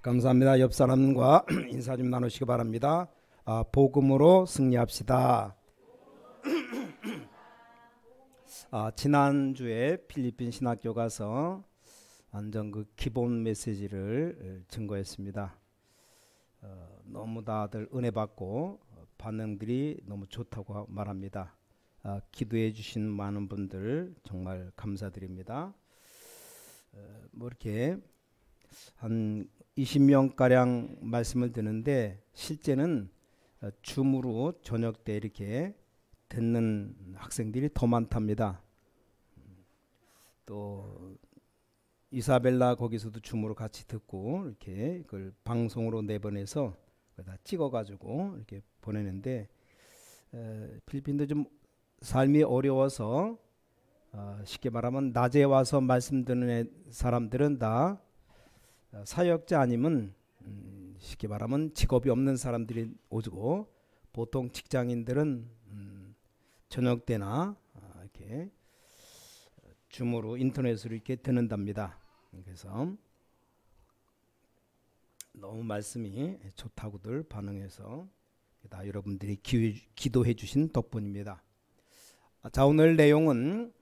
감사합니다. 옆 사람과 인사 좀 나누시기 바랍니다. 복음으로 승리합시다. 지난주에 필리핀 신학교 가서 완전 그 기본 메시지를 증거했습니다. 너무 다들 은혜 받고 반응들이 너무 좋다고 말합니다. 기도해 주신 많은 분들 정말 감사드립니다. 뭐 이렇게 한 20명가량 말씀을 듣는데 실제는 줌으로 저녁 때 이렇게 듣는 학생들이 더 많답니다. 또 이사벨라 거기서도 줌으로 같이 듣고 이렇게 그걸 방송으로 내보내서 다 찍어가지고 이렇게 보내는데 필리핀도 좀 삶이 어려워서 쉽게 말하면 낮에 와서 말씀 듣는 사람들은 다 사역자 아니면 쉽게 말하면 직업이 없는 사람들이 오고 보통 직장인들은 저녁 때나 이렇게 줌으로 인터넷으로 이렇게 듣는답니다. 그래서 너무 말씀이 좋다고들 반응해서 다 여러분들이 기도해 주신 덕분입니다. 자, 오늘 내용은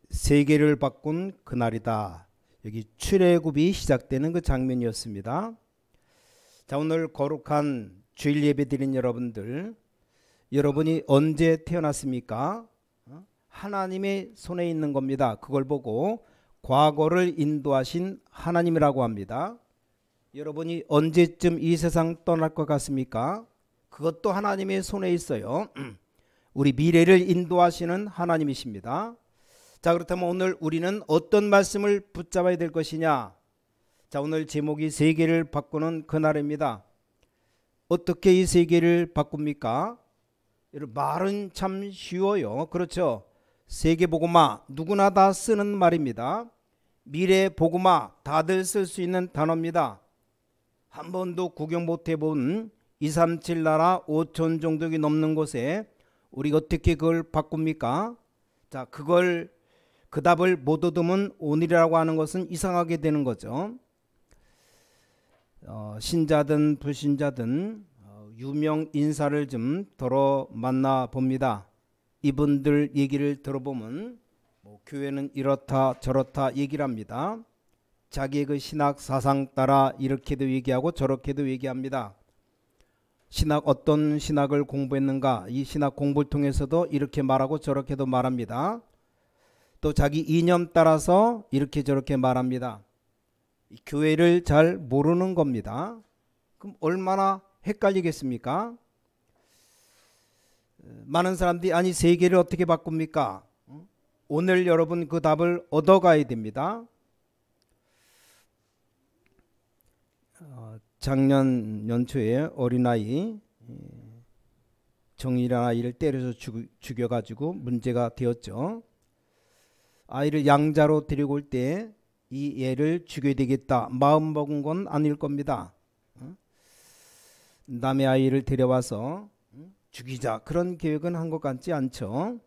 세계를 바꾼 그날이다. 여기 출애굽이 시작되는 그 장면이었습니다. 자, 오늘 거룩한 주일 예배 드린 여러분들, 여러분이 언제 태어났습니까? 하나님의 손에 있는 겁니다. 그걸 보고 과거를 인도하신 하나님이라고 합니다. 여러분이 언제쯤 이 세상 떠날 것 같습니까? 그것도 하나님의 손에 있어요. 우리 미래를 인도하시는 하나님이십니다. 자, 그렇다면 오늘 우리는 어떤 말씀을 붙잡아야 될 것이냐? 자, 오늘 제목이 세계를 바꾸는 그날입니다. 어떻게 이 세계를 바꿉니까? 말은 참 쉬워요. 그렇죠? 세계복음화 누구나 다 쓰는 말입니다. 미래복음화 다들 쓸 수 있는 단어입니다. 한 번도 구경 못 해본 237 나라 5천 종족이 넘는 곳에 우리가 어떻게 그걸 바꿉니까? 자, 그 답을 못 얻으면 오늘이라고 하는 것은 이상하게 되는 거죠. 신자든 불신자든 유명 인사를 좀 더러 만나 봅니다. 이분들 얘기를 들어보면 교회는 이렇다 저렇다 얘기를 합니다. 자기의 그 신학 사상 따라 이렇게도 얘기하고 저렇게도 얘기합니다. 어떤 신학을 공부했는가, 이 신학 공부를 통해서도 이렇게 말하고 저렇게도 말합니다. 또 자기 이념 따라서 이렇게 저렇게 말합니다. 교회를 잘 모르는 겁니다. 그럼 얼마나 헷갈리겠습니까? 많은 사람들이 아니 세계를 어떻게 바꿉니까? 오늘 여러분 그 답을 얻어가야 됩니다. 작년 연초에 어린아이 정일한 아이를 때려서 죽여가지고 문제가 되었죠. 아이를 양자로 데리고 올 때 이 애를 죽여야 되겠다 마음 먹은 건 아닐 겁니다. 남의 아이를 데려와서 죽이자 그런 계획은 한 것 같지 않죠.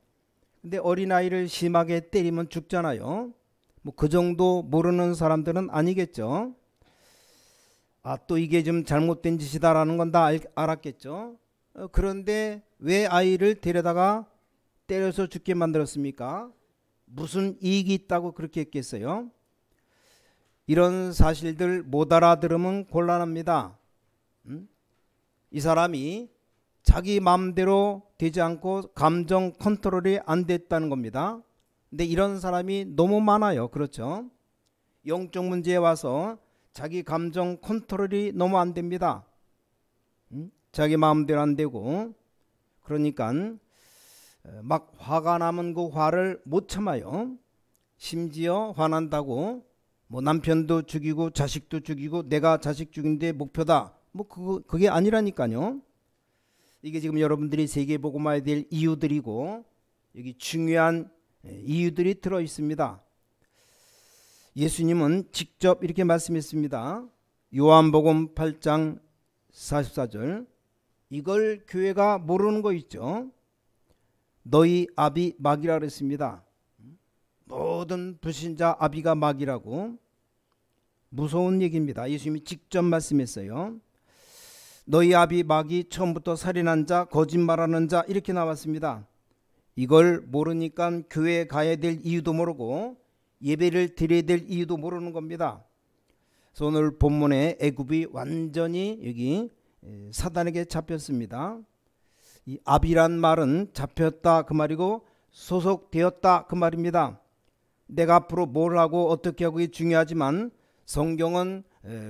근데 어린아이를 심하게 때리면 죽잖아요. 뭐 그 정도 모르는 사람들은 아니겠죠. 또 이게 좀 잘못된 짓이다라는 건 다 알았겠죠. 그런데 왜 아이를 데려다가 때려서 죽게 만들었습니까? 무슨 이익이 있다고 그렇게 했겠어요? 이런 사실들 못 알아들으면 곤란합니다. 이 사람이 자기 마음대로 되지 않고 감정 컨트롤이 안 됐다는 겁니다. 근데 이런 사람이 너무 많아요. 그렇죠? 영적 문제에 와서 자기 감정 컨트롤이 너무 안 됩니다. 자기 마음대로 안 되고 그러니까 막 화가 나면 그 화를 못 참아요. 심지어 화난다고 뭐 남편도 죽이고 자식도 죽이고 내가 자식 죽인데 목표다. 뭐 그게 아니라니까요. 이게 지금 여러분들이 세계복음화에 될 이유들이고 여기 중요한 이유들이 들어 있습니다. 예수님은 직접 이렇게 말씀했습니다. 요한복음 8장 44절 이걸 교회가 모르는 거 있죠. 너희 아비 마귀라 그랬습니다. 모든 불신자 아비가 마귀라고 무서운 얘기입니다. 예수님이 직접 말씀했어요. 너희 아비 마귀 처음부터 살인한 자, 거짓말하는 자 이렇게 나왔습니다. 이걸 모르니까 교회에 가야 될 이유도 모르고 예배를 드려야 될 이유도 모르는 겁니다. 그래서 오늘 본문에 애굽이 완전히 여기 사단에게 잡혔습니다. 이 아비란 말은 잡혔다 그 말이고 소속되었다 그 말입니다. 내가 앞으로 뭘 하고 어떻게 하고 이 중요하지만 성경은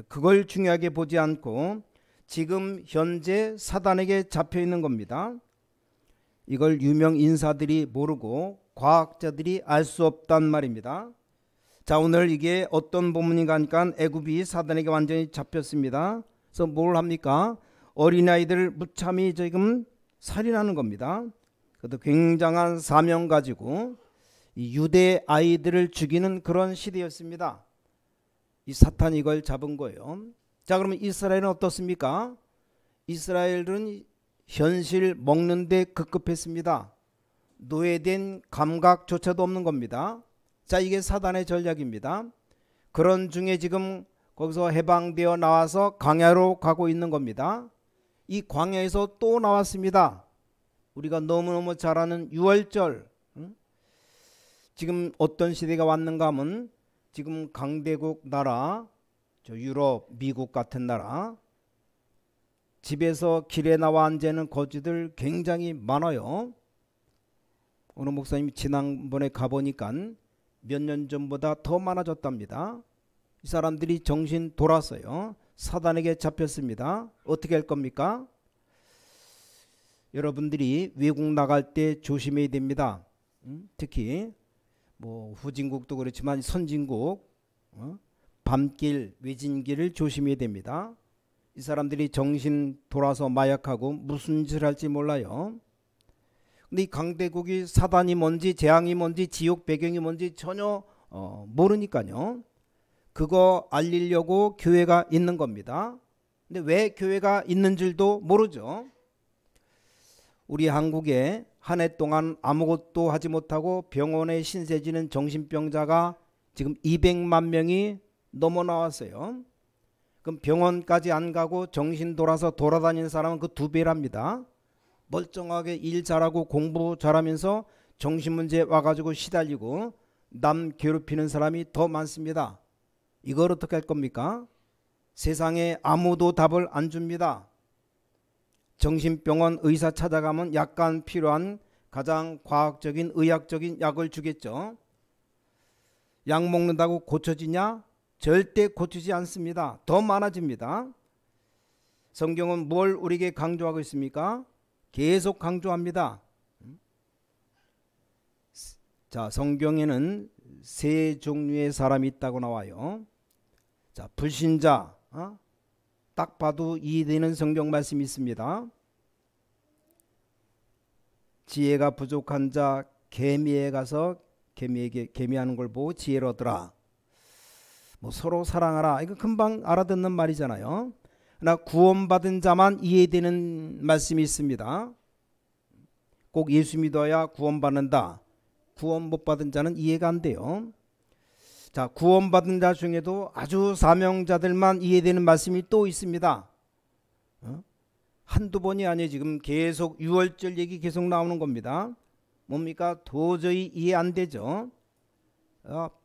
그걸 중요하게 보지 않고 지금 현재 사단에게 잡혀 있는 겁니다. 이걸 유명 인사들이 모르고 과학자들이 알 수 없단 말입니다. 자, 오늘 이게 어떤 본문인가 하니까 애굽이 사단에게 완전히 잡혔습니다. 그래서 뭘 합니까? 어린아이들을 무참히 지금 살인하는 겁니다. 그것도 굉장한 사명 가지고 이 유대 아이들을 죽이는 그런 시대였습니다. 이 사탄이 이걸 잡은 거예요. 자, 그러면 이스라엘은 어떻습니까? 이스라엘은 현실 먹는데 급급했습니다. 노예된 감각조차도 없는 겁니다. 자, 이게 사단의 전략입니다. 그런 중에 지금 거기서 해방되어 나와서 광야로 가고 있는 겁니다. 이 광야에서 또 나왔습니다. 우리가 너무너무 잘 아는 유월절. 지금 어떤 시대가 왔는가 하면 지금 강대국 나라, 저 유럽, 미국 같은 나라 집에서 길에 나와 앉아있는 거지들 굉장히 많아요. 어느 목사님이 지난번에 가보니까 몇 년 전보다 더 많아졌답니다. 이 사람들이 정신 돌았어요. 사단에게 잡혔습니다. 어떻게 할 겁니까? 여러분들이 외국 나갈 때 조심해야 됩니다. 특히 뭐 후진국도 그렇지만 선진국 밤길 외진길을 조심해야 됩니다. 이 사람들이 정신 돌아서 마약하고 무슨 짓을 할지 몰라요. 근데 이 강대국이 사단이 뭔지 재앙이 뭔지 지옥 배경이 뭔지 전혀 모르니까요. 그거 알리려고 교회가 있는 겁니다. 근데 왜 교회가 있는 줄도 모르죠. 우리 한국에 한 해 동안 아무것도 하지 못하고 병원에 신세 지는 정신병자가 지금 200만 명이 넘어 나왔어요. 그럼 병원까지 안 가고 정신 돌아서 돌아다니는 사람은 그 2배랍니다. 멀쩡하게 일 잘하고 공부 잘하면서 정신문제 와가지고 시달리고 남 괴롭히는 사람이 더 많습니다. 이걸 어떻게 할 겁니까? 세상에 아무도 답을 안 줍니다. 정신병원 의사 찾아가면 약간 필요한 가장 과학적인 의학적인 약을 주겠죠. 약 먹는다고 고쳐지냐? 절대 고치지 않습니다. 더 많아집니다. 성경은 뭘 우리에게 강조하고 있습니까? 계속 강조합니다. 자, 성경에는 3 종류의 사람이 있다고 나와요. 자, 불신자, 딱 봐도 이해되는 성경 말씀이 있습니다. 지혜가 부족한 자 개미에 가서 개미에게 개미하는 걸 보고 지혜를 얻으라. 뭐 서로 사랑하라. 이거 금방 알아듣는 말이잖아요. 그러나 구원받은 자만 이해되는 말씀이 있습니다. 꼭 예수 믿어야 구원받는다. 구원 못 받은 자는 이해가 안 돼요. 자, 구원받은 자 중에도 아주 사명자들만 이해되는 말씀이 또 있습니다. 한두 번이 아니에요. 지금 계속 유월절 얘기 계속 나오는 겁니다. 뭡니까? 도저히 이해 안 되죠.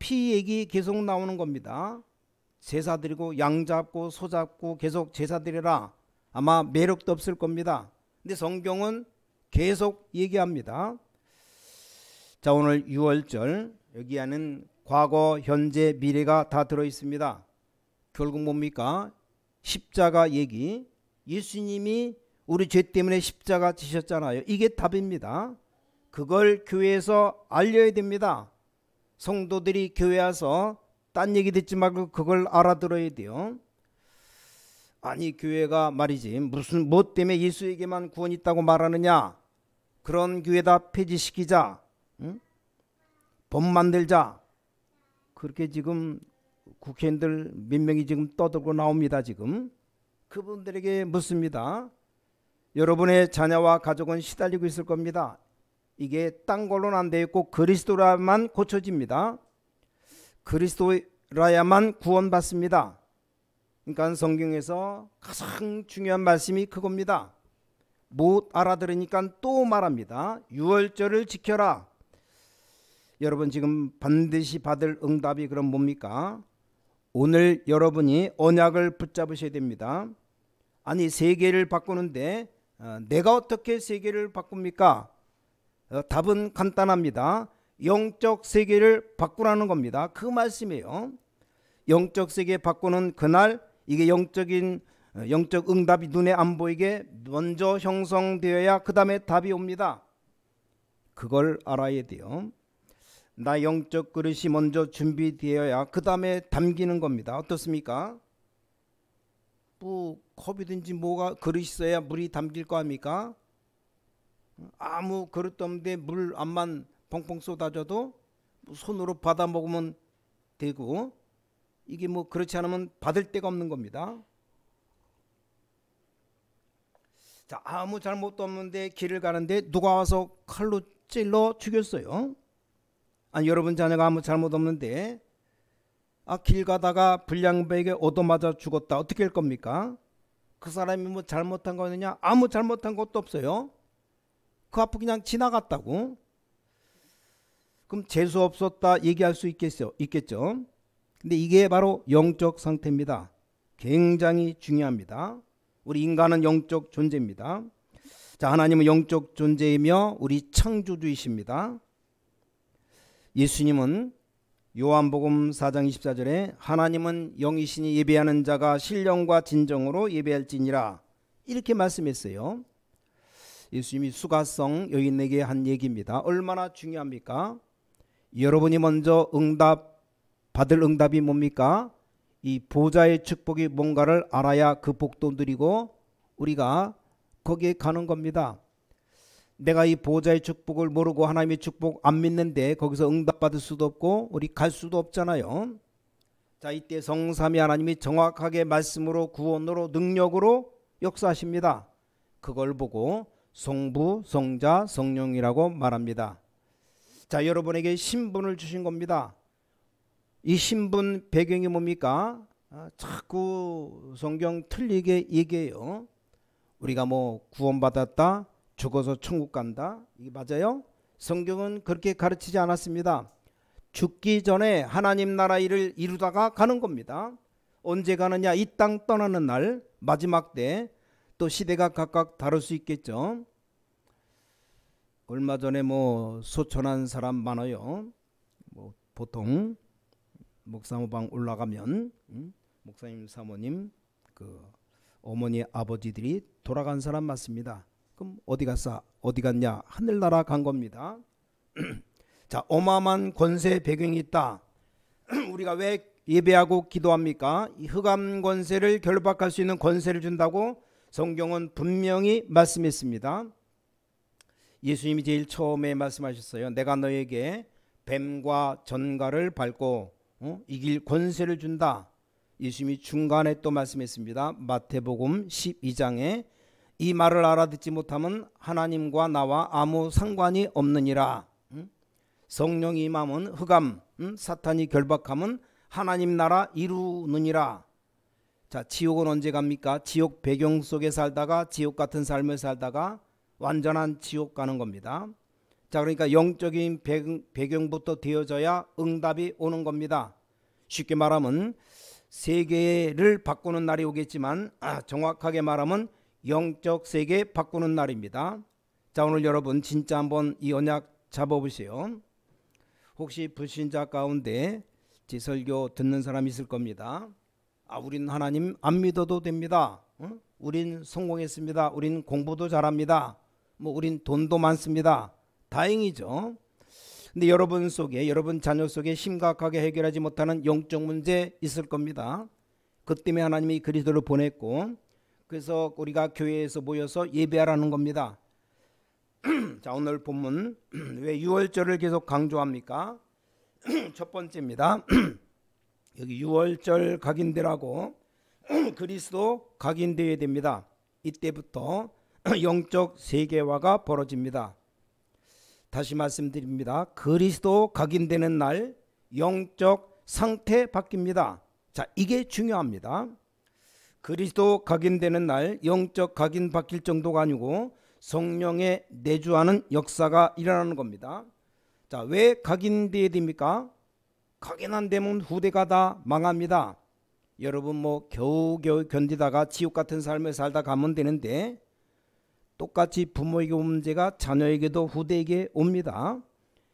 피 얘기 계속 나오는 겁니다. 제사 드리고 양 잡고 소 잡고 계속 제사 드리라. 아마 매력도 없을 겁니다. 근데 성경은 계속 얘기합니다. 자, 오늘 유월절 여기에는 과거, 현재, 미래가 다 들어있습니다. 결국 뭡니까? 십자가 얘기. 예수님이 우리 죄 때문에 십자가 지셨잖아요. 이게 답입니다. 그걸 교회에서 알려야 됩니다. 성도들이 교회 와서 딴 얘기 듣지 말고 그걸 알아들어야 돼요. 아니, 교회가 말이지 무슨 뭐 때문에 예수에게만 구원이 있다고 말하느냐. 그런 교회다 폐지시키자. 법 만들자. 그렇게 지금 국회의원들 몇 명이 지금 떠들고 나옵니다. 지금 그분들에게 묻습니다. 여러분의 자녀와 가족은 시달리고 있을 겁니다. 이게 딴 걸로는 안 되고 그리스도라만 고쳐집니다. 그리스도 알아야만 구원받습니다. 그러니까 성경에서 가장 중요한 말씀이 그겁니다. 못 알아들으니까 또 말합니다. 유월절을 지켜라. 여러분 지금 반드시 받을 응답이 그럼 뭡니까? 오늘 여러분이 언약을 붙잡으셔야 됩니다. 아니 세계를 바꾸는데 내가 어떻게 세계를 바꿉니까? 답은 간단합니다. 영적 세계를 바꾸라는 겁니다. 그 말씀이에요. 영적 세계 바꾸는 그날 이게 영적 응답이 눈에 안 보이게 먼저 형성되어야 그 다음에 답이 옵니다. 그걸 알아야 돼요. 나 영적 그릇이 먼저 준비되어야 그 다음에 담기는 겁니다. 어떻습니까? 뭐 컵이든지 뭐가 그릇이 있어야 물이 담길 거 아닙니까? 아무 그릇도 없는데 물 암만 펑펑 쏟아져도 손으로 받아 먹으면 되고, 이게 뭐 그렇지 않으면 받을 데가 없는 겁니다. 자, 아무 잘못도 없는데 길을 가는데 누가 와서 칼로 찔러 죽였어요. 아니 여러분 자녀가 아무 잘못 없는데 길 가다가 불량배에게 얻어맞아 죽었다. 어떻게 할 겁니까? 그 사람이 뭐 잘못한 거 있느냐? 아무 잘못한 것도 없어요. 그 앞에 그냥 지나갔다고. 그럼 재수 없었다 얘기할 수 있겠죠. 근데 이게 바로 영적 상태입니다. 굉장히 중요합니다. 우리 인간은 영적 존재입니다. 자, 하나님은 영적 존재이며 우리 창조주이십니다. 예수님은 요한복음 4장 24절에 하나님은 영이시니 예배하는 자가 신령과 진정으로 예배할지니라 이렇게 말씀했어요. 예수님이 수가성 여인에게 한 얘기입니다. 얼마나 중요합니까? 여러분이 먼저 받을 응답이 뭡니까? 이 보좌의 축복이 뭔가를 알아야 그 복도 누리고 우리가 거기에 가는 겁니다. 내가 이 보좌의 축복을 모르고 하나님의 축복 안 믿는데 거기서 응답받을 수도 없고 우리 갈 수도 없잖아요. 자, 이때 성삼위 하나님이 정확하게 말씀으로 구원으로 능력으로 역사하십니다. 그걸 보고 성부, 성자, 성령이라고 말합니다. 자, 여러분에게 신분을 주신 겁니다. 이 신분 배경이 뭡니까? 자꾸 성경 틀리게 얘기해요. 우리가 뭐 구원받았다, 죽어서 천국 간다, 이게 맞아요? 성경은 그렇게 가르치지 않았습니다. 죽기 전에 하나님 나라 일을 이루다가 가는 겁니다. 언제 가느냐? 이 땅 떠나는 날, 마지막 때. 또 시대가 각각 다를 수 있겠죠. 얼마 전에 뭐 소천한 사람 많아요. 뭐 보통 목사모방 올라가면 목사님 사모님 그 어머니 아버지들이 돌아간 사람 맞습니다. 그럼 어디 갔냐? 하늘나라 간 겁니다. 자, 어마어마한 권세 배경이 있다. 우리가 왜 예배하고 기도합니까? 이 흑암 권세를 결박할 수 있는 권세를 준다고 성경은 분명히 말씀했습니다. 예수님이 제일 처음에 말씀하셨어요. 내가 너에게 뱀과 전갈을 밟고 이길 권세를 준다. 예수님이 중간에 또 말씀했습니다. 마태복음 12장에 이 말을 알아듣지 못하면 하나님과 나와 아무 상관이 없느니라. 성령이 임하면 흑암, 사탄이 결박하면 하나님 나라 이루느니라. 자, 지옥은 언제 갑니까? 지옥 배경 속에 살다가 지옥 같은 삶을 살다가 완전한 지옥 가는 겁니다. 자, 그러니까 영적인 배경부터 되어져야 응답이 오는 겁니다. 쉽게 말하면 세계를 바꾸는 날이 오겠지만 정확하게 말하면 영적 세계 바꾸는 날입니다. 자, 오늘 여러분 진짜 한번 이 언약 잡아보세요. 혹시 불신자 가운데 제 설교 듣는 사람 있을 겁니다. 우린 하나님 안 믿어도 됩니다. 우린 성공했습니다. 우린 공부도 잘합니다. 우린 돈도 많습니다. 다행이죠. 근데 여러분 속에, 여러분 자녀 속에 심각하게 해결하지 못하는 영적 문제 있을 겁니다. 그 때문에 하나님이 그리스도를 보냈고, 그래서 우리가 교회에서 모여서 예배하라는 겁니다. 자, 오늘 본문 왜 유월절을 계속 강조합니까? 첫 번째입니다. 여기 유월절 각인되라고 그리스도 각인되어야 됩니다. 이때부터 영적 세계화가 벌어집니다. 다시 말씀드립니다. 그리스도 각인되는 날 영적 상태 바뀝니다. 자, 이게 중요합니다. 그리스도 각인되는 날 영적 각인 바뀔 정도가 아니고 성령의 내주하는 역사가 일어나는 겁니다. 자, 왜 각인돼야 됩니까? 각인 안 되면 후대가 다 망합니다. 여러분 뭐 겨우겨우 견디다가 지옥 같은 삶을 살다 가면 되는데 똑같이 부모에게 온 문제가 자녀에게도 후대에게 옵니다.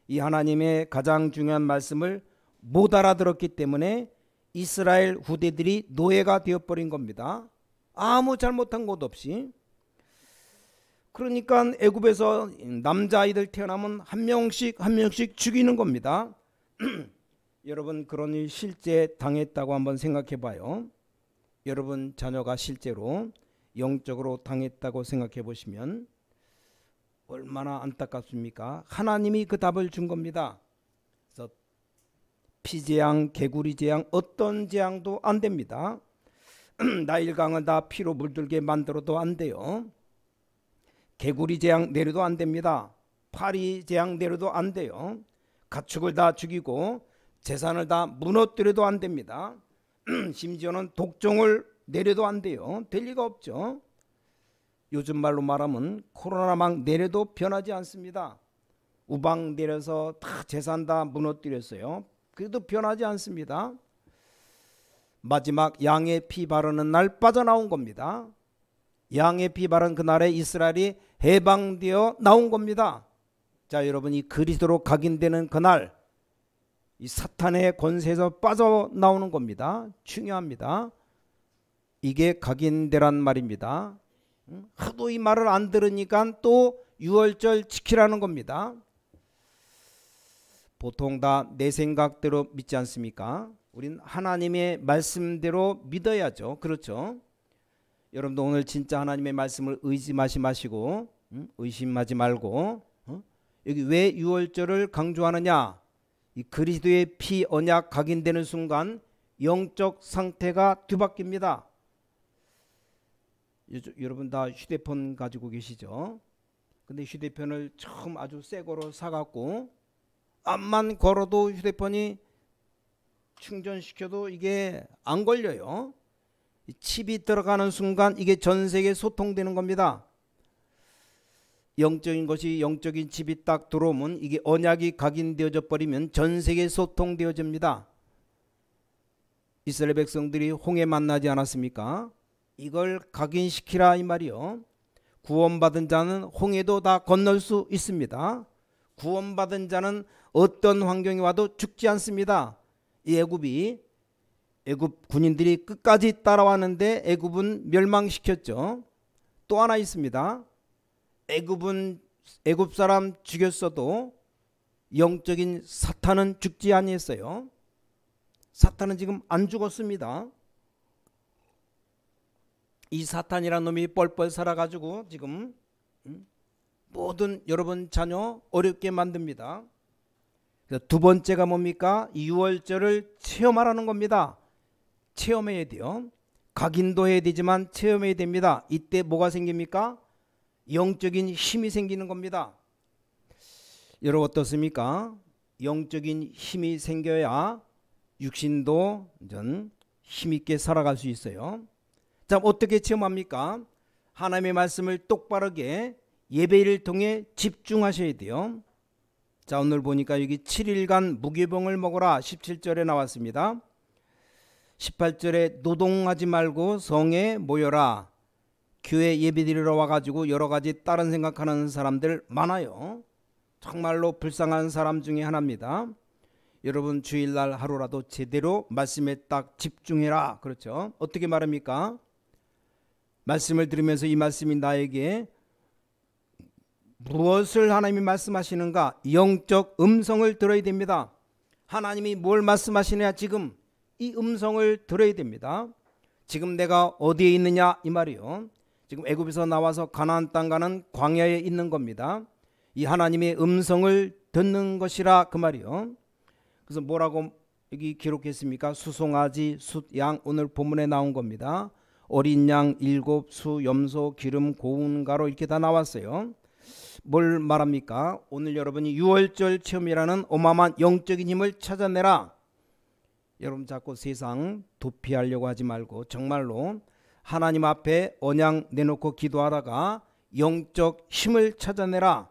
이 하나님의 가장 중요한 말씀을 못 알아들었기 때문에 이스라엘 후대들이 노예가 되어버린 겁니다. 아무 잘못한 것 없이. 그러니까 애굽에서 남자아이들 태어나면 한 명씩 죽이는 겁니다. 여러분 그런 일 실제 당했다고 한번 생각해 봐요. 여러분 자녀가 실제로 영적으로 당했다고 생각해 보시면 얼마나 안타깝습니까? 하나님이 그 답을 준 겁니다. 그래서 피재앙, 개구리 재앙, 어떤 재앙도 안 됩니다. 나일강은 다 피로 물들게 만들어도 안 돼요. 개구리 재앙 내려도 안 됩니다. 파리 재앙 내려도 안 돼요. 가축을 다 죽이고 재산을 다 무너뜨려도 안 됩니다. 심지어는 독종을 내려도 안 돼요. 될 리가 없죠. 요즘 말로 말하면 코로나망 내려도 변하지 않습니다. 우방 내려서 다 재산 다 무너뜨렸어요. 그래도 변하지 않습니다. 마지막 양의 피 바르는 날 빠져나온 겁니다. 양의 피 바른 그날에 이스라엘이 해방되어 나온 겁니다. 자, 여러분 이 그리스도로 각인되는 그날 이 사탄의 권세에서 빠져나오는 겁니다. 중요합니다. 이게 각인되란 말입니다. 하도 이 말을 안 들으니까 또 유월절 지키라는 겁니다. 보통 다 내 생각대로 믿지 않습니까? 우린 하나님의 말씀대로 믿어야죠. 그렇죠? 여러분도 오늘 진짜 하나님의 말씀을 의심하지 마시고 의심하지 말고 여기 왜 유월절을 강조하느냐? 이 그리스도의 피 언약 각인되는 순간 영적 상태가 뒤바뀝니다. 여러분 다 휴대폰 가지고 계시죠? 근데 휴대폰을 처음 아주 새 거로 사갖고 앞만 걸어도 휴대폰이 충전시켜도 이게 안 걸려요. 칩이 들어가는 순간 이게 전 세계에 소통되는 겁니다. 영적인 것이 영적인 칩이 딱 들어오면 이게 언약이 각인되어져 버리면 전 세계에 소통되어집니다. 이스라엘 백성들이 홍해 만나지 않았습니까? 이걸 각인시키라 이 말이요. 구원받은 자는 홍해도 다 건널 수 있습니다. 구원받은 자는 어떤 환경이 와도 죽지 않습니다. 이 애굽 군인들이 끝까지 따라왔는데 애굽은 멸망시켰죠. 또 하나 있습니다. 애굽 사람 죽였어도 영적인 사탄은 죽지 아니했어요. 사탄은 지금 안 죽었습니다. 이 사탄이란 놈이 뻘뻘 살아가지고 지금 모든 여러분 자녀 어렵게 만듭니다. 두 번째가 뭡니까? 이 유월절을 체험하라는 겁니다. 체험해야 돼요. 각인도 해야 되지만 체험해야 됩니다. 이때 뭐가 생깁니까? 영적인 힘이 생기는 겁니다. 여러분 어떻습니까? 영적인 힘이 생겨야 육신도 힘있게 살아갈 수 있어요. 자, 어떻게 체험합니까? 하나님의 말씀을 똑바르게 예배를 통해 집중하셔야 돼요. 자, 오늘 보니까 여기 7일간 무교병을 먹어라 17절에 나왔습니다. 18절에 노동하지 말고 성에 모여라. 교회 예배드리러 와가지고 여러가지 다른 생각하는 사람들 많아요. 정말로 불쌍한 사람 중에 하나입니다. 여러분 주일날 하루라도 제대로 말씀에 딱 집중해라. 그렇죠? 어떻게 말합니까? 말씀을 들으면서 이 말씀이 나에게 무엇을 하나님이 말씀하시는가? 영적 음성을 들어야 됩니다. 하나님이 뭘 말씀하시느냐? 지금 이 음성을 들어야 됩니다. 지금 내가 어디에 있느냐? 이 말이요. 지금 애굽에서 나와서 가나안 땅 가는 광야에 있는 겁니다. 이 하나님의 음성을 듣는 것이라 그 말이요. 그래서 뭐라고 여기 기록했습니까? 수송아지, 숫양, 오늘 본문에 나온 겁니다. 어린 양 7, 수, 염소, 기름, 고운 가루 이렇게 다 나왔어요. 뭘 말합니까? 오늘 여러분이 유월절 체험이라는 어마어마한 영적인 힘을 찾아내라. 여러분 자꾸 세상 도피하려고 하지 말고 정말로 하나님 앞에 언약 내놓고 기도하다가 영적 힘을 찾아내라.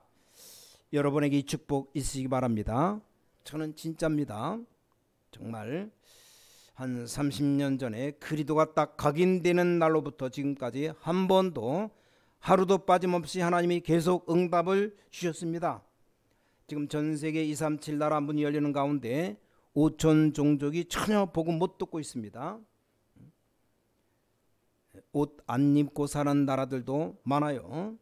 여러분에게 이 축복 있으시기 바랍니다. 저는 진짜입니다. 정말 한 30년 전에 그리도가 딱 각인되는 날로부터 지금까지 한 번도 하루도 빠짐없이 하나님이 계속 응답을 주셨습니다. 지금 전 세계 237 나라 문이 열리는 가운데 5천 종족이 전혀 복음 못 듣고 있습니다. 옷 안 입고 사는 나라들도 많아요.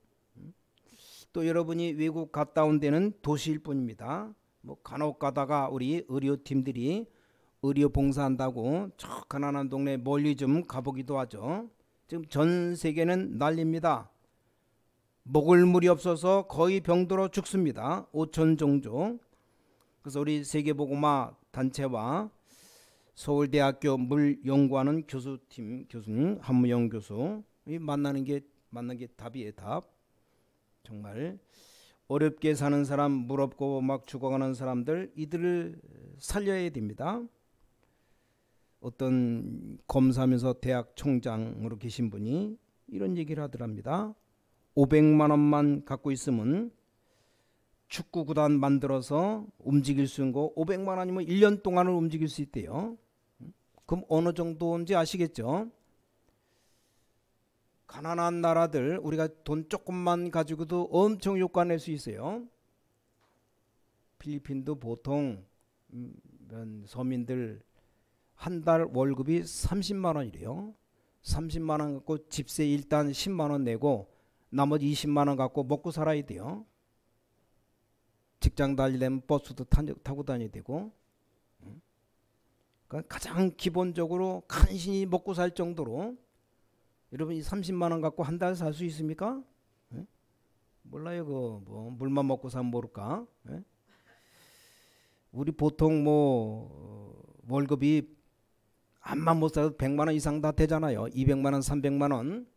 또 여러분이 외국 갔다 온 데는 도시일 뿐입니다. 뭐 간혹 가다가 우리 의료팀들이 의료 봉사한다고 저 가난한 동네 멀리 좀 가보기도 하죠. 지금 전 세계는 난립니다. 먹을 물이 없어서 거의 병들어 죽습니다. 5천 종족. 그래서 우리 세계복음화 단체와 서울대학교 물 연구하는 교수님 한무영 교수 만난 게 답이에요. 답. 정말 어렵게 사는 사람, 물 없고 막 죽어가는 사람들, 이들을 살려야 됩니다. 어떤 검사하면서 대학 총장으로 계신 분이 이런 얘기를 하더랍니다. 500만 원만 갖고 있으면 축구 구단 만들어서 움직일 수 있는 거 500만 원이면 1년 동안을 움직일 수 있대요. 그럼 어느 정도인지 아시겠죠? 가난한 나라들 우리가 돈 조금만 가지고도 엄청 효과 낼 수 있어요. 필리핀도 보통 서민들 한 달 월급이 30만 원이래요. 30만 원 갖고 집세 일단 10만 원 내고 나머지 20만 원 갖고 먹고 살아야 돼요. 직장 다니려면 버스도 타고 다녀야 되고. 그러니까 가장 기본적으로 간신히 먹고 살 정도로 여러분 이 30만 원 갖고 한 달 살 수 있습니까? 몰라요. 뭐 물만 먹고 사면 모를까? 우리 보통 뭐 월급이 암만 못 살아도 100만 원 이상 다 되잖아요. 200만 원, 300만 원.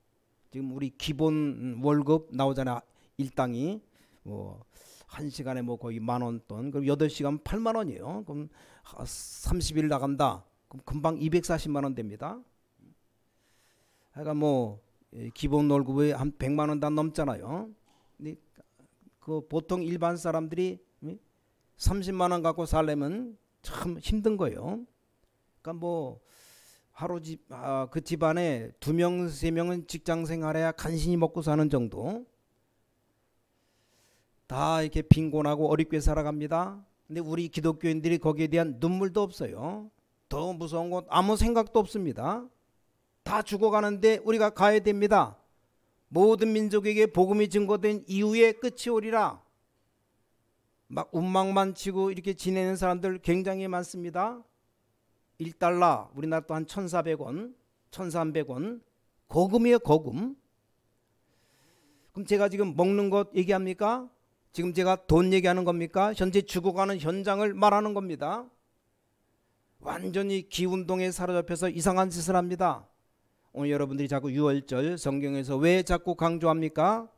지금 우리 기본 월급 나오잖아요. 일당이 뭐 1시간에 뭐 거의 10,000원 돈. 그럼 8시간 8만 원이에요. 그럼 30일 나간다. 그럼 금방 240만 원 됩니다. 그러니까 뭐 기본 월급이 한 100만 원 다 넘잖아요. 근데 그 보통 일반 사람들이 30만 원 갖고 살려면 참 힘든 거예요. 그러니까 뭐 하루 그 집안에 2명, 3명은 직장 생활해야 간신히 먹고 사는 정도. 다 이렇게 빈곤하고 어렵게 살아갑니다. 근데 우리 기독교인들이 거기에 대한 눈물도 없어요. 더 무서운 건 아무 생각도 없습니다. 다 죽어가는데 우리가 가야 됩니다. 모든 민족에게 복음이 증거된 이후에 끝이 오리라. 막 운망만 치고 이렇게 지내는 사람들 굉장히 많습니다. 1달러 우리나라 또 한 1,400원 1,300원 거금이에요. 거금. 그럼 제가 지금 먹는 것 얘기합니까? 지금 제가 돈 얘기하는 겁니까? 현재 죽어가는 현장을 말하는 겁니다. 완전히 기운동에 사로잡혀서 이상한 짓을 합니다. 오늘 여러분들이 자꾸 유월절 성경에서 왜 자꾸 강조합니까?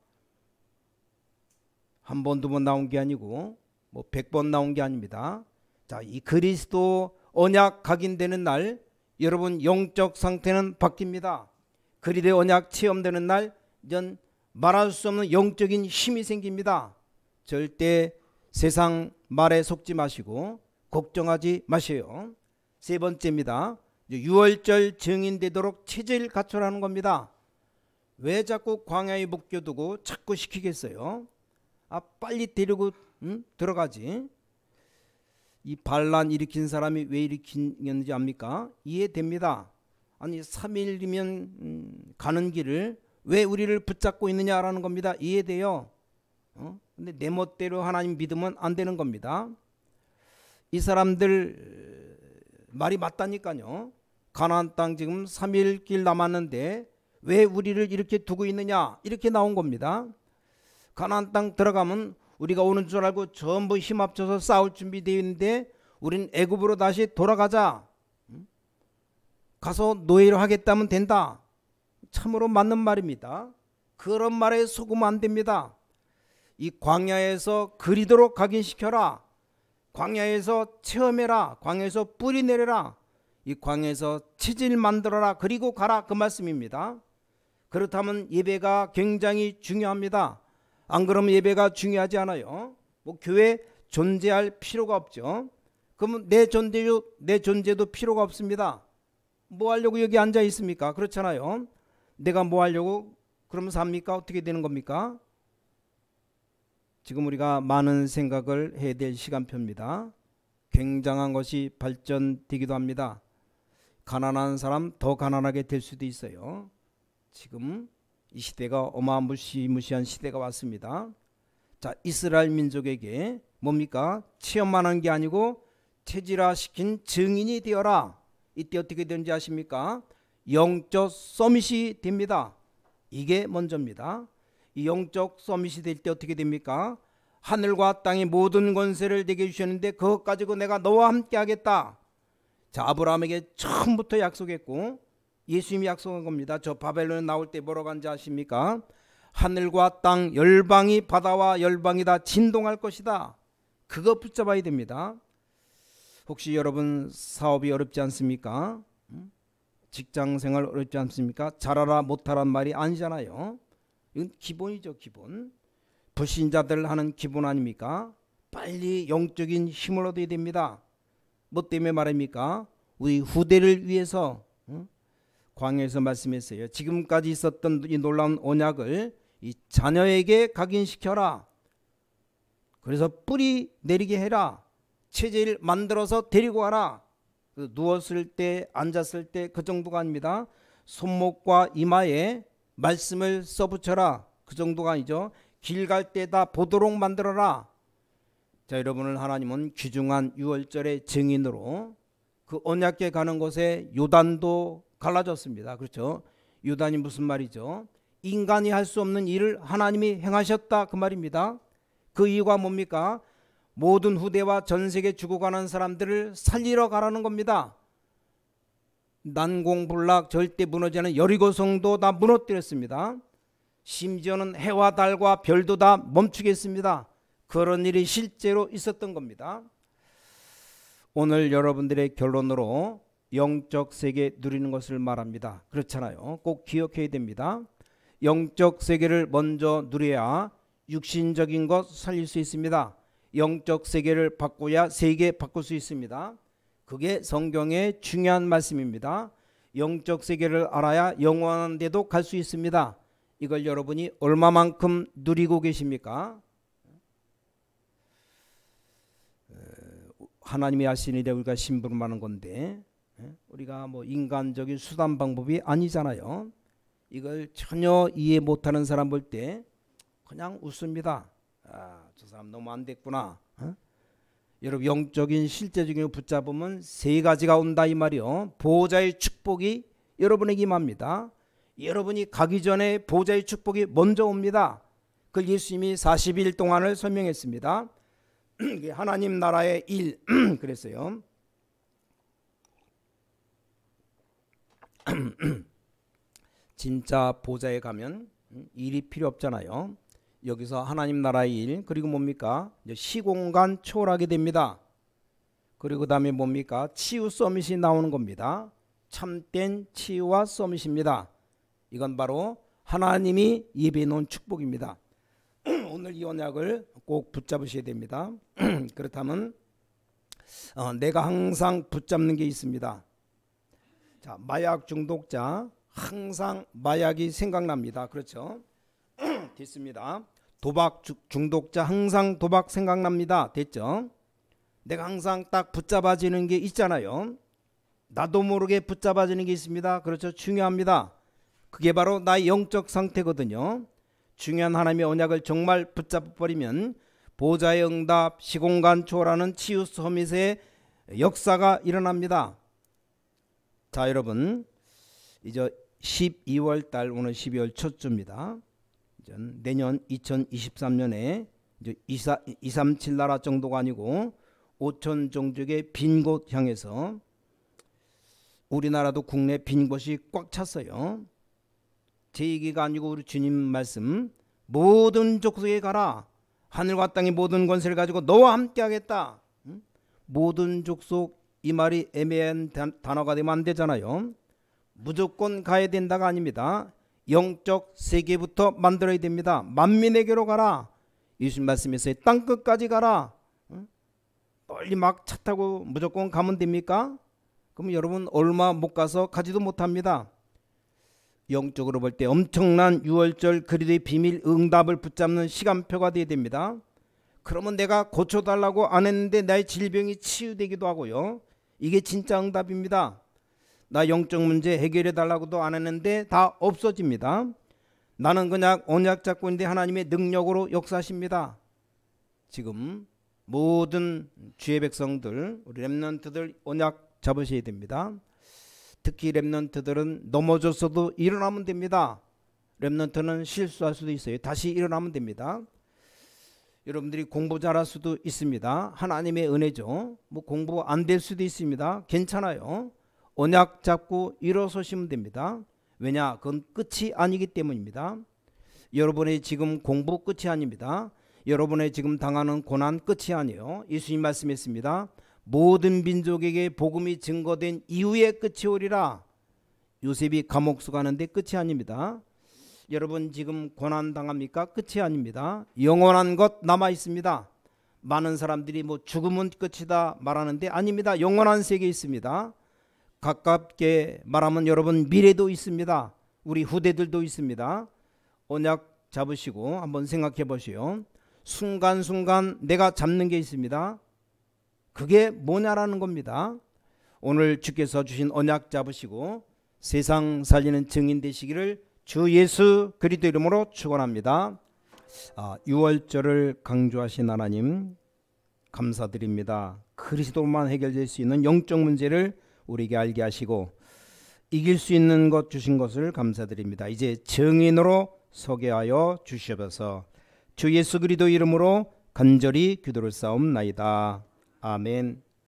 한 번, 두 번 나온 게 아니고 뭐 100번 나온 게 아닙니다. 자, 이 그리스도 언약 각인되는 날 여러분 영적 상태는 바뀝니다. 그리스도의 언약 체험되는 날 전 말할 수 없는 영적인 힘이 생깁니다. 절대 세상 말에 속지 마시고 걱정하지 마세요. 세 번째입니다. 유월절 증인되도록 체질 갖추라는 겁니다. 왜 자꾸 광야에 묶여두고 자꾸 시키겠어요? 빨리 데리고 들어가지. 이 반란 일으킨 사람이 왜 일으켰는지 압니까? 이해됩니다. 아니 3일이면 가는 길을 왜 우리를 붙잡고 있느냐라는 겁니다. 이해돼요. 근데 내 멋대로 하나님 믿으면 안 되는 겁니다. 이 사람들 말이 맞다니까요. 가나안 땅 지금 3일 길 남았는데 왜 우리를 이렇게 두고 있느냐 이렇게 나온 겁니다. 가나안 땅 들어가면 우리가 오는 줄 알고 전부 힘 합쳐서 싸울 준비되어 있는데 우린 애굽으로 다시 돌아가자. 가서 노예를 하겠다면 된다. 참으로 맞는 말입니다. 그런 말에 속으면 안 됩니다. 이 광야에서 그리도록 각인시켜라. 광야에서 체험해라. 광야에서 뿌리 내려라. 이 광야에서 체질 만들어라 그리고 가라 그 말씀입니다. 그렇다면 예배가 굉장히 중요합니다. 안 그러면 예배가 중요하지 않아요. 뭐 교회 존재할 필요가 없죠. 그러면 내 존재도 필요가 없습니다. 뭐 하려고 여기 앉아 있습니까? 그렇잖아요. 내가 뭐 하려고 그러면 삽니까? 어떻게 되는 겁니까? 지금 우리가 많은 생각을 해야 될 시간표입니다. 굉장한 것이 발전되기도 합니다. 가난한 사람 더 가난하게 될 수도 있어요. 지금 이 시대가 어마무시한 시대가 왔습니다. 자, 이스라엘 민족에게 뭡니까? 체험만 한 게 아니고 체질화시킨 증인이 되어라. 이때 어떻게 되는지 아십니까? 영적 서밋이 됩니다. 이게 먼저입니다. 이 영적 서밋이 될 때 어떻게 됩니까? 하늘과 땅의 모든 권세를 내게 주셨는데 그것 가지고 내가 너와 함께 하겠다. 자, 아브라함에게 처음부터 약속했고 예수님이 약속한 겁니다. 저 바벨론에 나올 때 뭐라고 한지 아십니까? 하늘과 땅 열방이 바다와 열방이 다 진동할 것이다. 그거 붙잡아야 됩니다. 혹시 여러분 사업이 어렵지 않습니까? 직장생활 어렵지 않습니까? 잘하라 못하란 말이 아니잖아요. 이건 기본이죠. 기본. 불신자들 하는 기본 아닙니까? 빨리 영적인 힘을 얻어야 됩니다. 뭐 때문에 말입니까? 우리 후대를 위해서. 광야에서 말씀했어요. 지금까지 있었던 이 놀라운 언약을 이 자녀에게 각인시켜라. 그래서 뿌리 내리게 해라. 체제를 만들어서 데리고 와라. 누웠을 때 앉았을 때 그 정도가 아닙니다. 손목과 이마에 말씀을 써붙여라. 그 정도가 아니죠. 길 갈 때 다 보도록 만들어라. 자, 여러분을 하나님은 귀중한 유월절의 증인으로 그 언약궤 가는 곳에 요단도 갈라졌습니다. 그렇죠? 요단이 무슨 말이죠? 인간이 할 수 없는 일을 하나님이 행하셨다 그 말입니다. 그 이유가 뭡니까? 모든 후대와 전 세계 죽어가는 사람들을 살리러 가라는 겁니다. 난공불락 절대 무너지는 여리고성도 다 무너뜨렸습니다. 심지어는 해와 달과 별도 다 멈추겠습니다. 그런 일이 실제로 있었던 겁니다. 오늘 여러분들의 결론으로 영적 세계 누리는 것을 말합니다. 그렇잖아요. 꼭 기억해야 됩니다. 영적 세계를 먼저 누려야 육신적인 것 살릴 수 있습니다. 영적 세계를 바꿔야 세계 바꿀 수 있습니다. 그게 성경의 중요한 말씀입니다. 영적 세계를 알아야 영원한 데도 갈 수 있습니다. 이걸 여러분이 얼마만큼 누리고 계십니까? 하나님이 하신 일에 우리가 심부름하는 건데 우리가 뭐 인간적인 수단 방법이 아니잖아요. 이걸 전혀 이해 못하는 사람 볼 때 그냥 웃습니다. 저 사람 너무 안 됐구나. 여러분 영적인 실제적인 걸 붙잡으면 세 가지가 온다 이 말이요. 보호자의 축복이 여러분에게 임합니다. 여러분이 가기 전에 보호자의 축복이 먼저 옵니다. 그걸 예수님이 40일 동안을 설명했습니다. 하나님 나라의 일 그랬어요. 진짜 보좌에 가면 일이 필요 없잖아요. 여기서 하나님 나라의 일 그리고 뭡니까? 시공간 초월하게 됩니다. 그리고 다음에 뭡니까? 치유 서밋이 나오는 겁니다. 참된 치유와 서밋입니다. 이건 바로 하나님이 예배해 놓은 축복입니다. 오늘 이 언약을 꼭 붙잡으셔야 됩니다. 그렇다면 내가 항상 붙잡는 게 있습니다. 자, 마약 중독자 항상 마약이 생각납니다. 그렇죠? 됐습니다. 도박 중독자 항상 도박 생각납니다. 됐죠? 내가 항상 딱 붙잡아지는 게 있잖아요. 나도 모르게 붙잡아지는 게 있습니다. 그렇죠? 중요합니다. 그게 바로 나의 영적 상태거든요. 중요한 하나님의 언약을 정말 붙잡아버리면 보좌의 응답, 시공간 초월하는 치유 서밋의 역사가 일어납니다. 자, 여러분 이제 12월 달 오늘 12월 첫 주입니다. 내년 2023년에 이제 237 나라 정도가 아니고 5천 종족의 빈 곳 향해서 우리나라도 국내 빈 곳이 꽉 찼어요. 제 얘기가 아니고 우리 주님 말씀 모든 족속에 가라. 하늘과 땅의 모든 권세를 가지고 너와 함께 하겠다. 모든 족속 이 말이 애매한 단어가 되면 안 되잖아요. 무조건 가야 된다가 아닙니다. 영적 세계부터 만들어야 됩니다. 만민에게로 가라. 예수님 말씀에서 땅 끝까지 가라. 멀리 막 차 타고 무조건 가면 됩니까? 그럼 여러분 얼마 못 가서 가지도 못합니다. 영적으로 볼 때 엄청난 6월절 그리스도의 비밀 응답을 붙잡는 시간표가 되어야 됩니다. 그러면 내가 고쳐달라고 안 했는데 나의 질병이 치유되기도 하고요. 이게 진짜 응답입니다. 나 영적 문제 해결해 달라고도 안 했는데 다 없어집니다. 나는 그냥 언약 잡고 있는데 하나님의 능력으로 역사하십니다. 지금 모든 주의 백성들, 우리 렘넌트들 언약 잡으셔야 됩니다. 특히 렘넌트들은 넘어졌어도 일어나면 됩니다. 렘넌트는 실수할 수도 있어요. 다시 일어나면 됩니다. 여러분들이 공부 잘할 수도 있습니다. 하나님의 은혜죠. 뭐 공부 안 될 수도 있습니다. 괜찮아요. 언약 잡고 일어서시면 됩니다. 왜냐? 그건 끝이 아니기 때문입니다. 여러분의 지금 공부 끝이 아닙니다. 여러분의 지금 당하는 고난 끝이 아니에요. 예수님 말씀했습니다. 모든 민족에게 복음이 증거된 이후에 끝이 오리라. 요셉이 감옥수 가는데 끝이 아닙니다. 여러분 지금 고난 당합니까? 끝이 아닙니다. 영원한 것 남아 있습니다. 많은 사람들이 뭐 죽음은 끝이다 말하는데 아닙니다. 영원한 세계에 있습니다. 가깝게 말하면 여러분 미래도 있습니다. 우리 후대들도 있습니다. 언약 잡으시고 한번 생각해 보시오. 순간순간 내가 잡는 게 있습니다. 그게 뭐냐라는 겁니다. 오늘 주께서 주신 언약 잡으시고 세상 살리는 증인 되시기를 주 예수 그리스도 이름으로 축원합니다. 6월절을 강조하신 하나님 감사드립니다. 그리스도만 해결될 수 있는 영적 문제를 우리에게 알게 하시고 이길 수 있는 것 주신 것을 감사드립니다. 이제 증인으로 서게 하여 주시옵소서. 주 예수 그리스도 이름으로 간절히 기도를 쌓옵나이다. 아멘.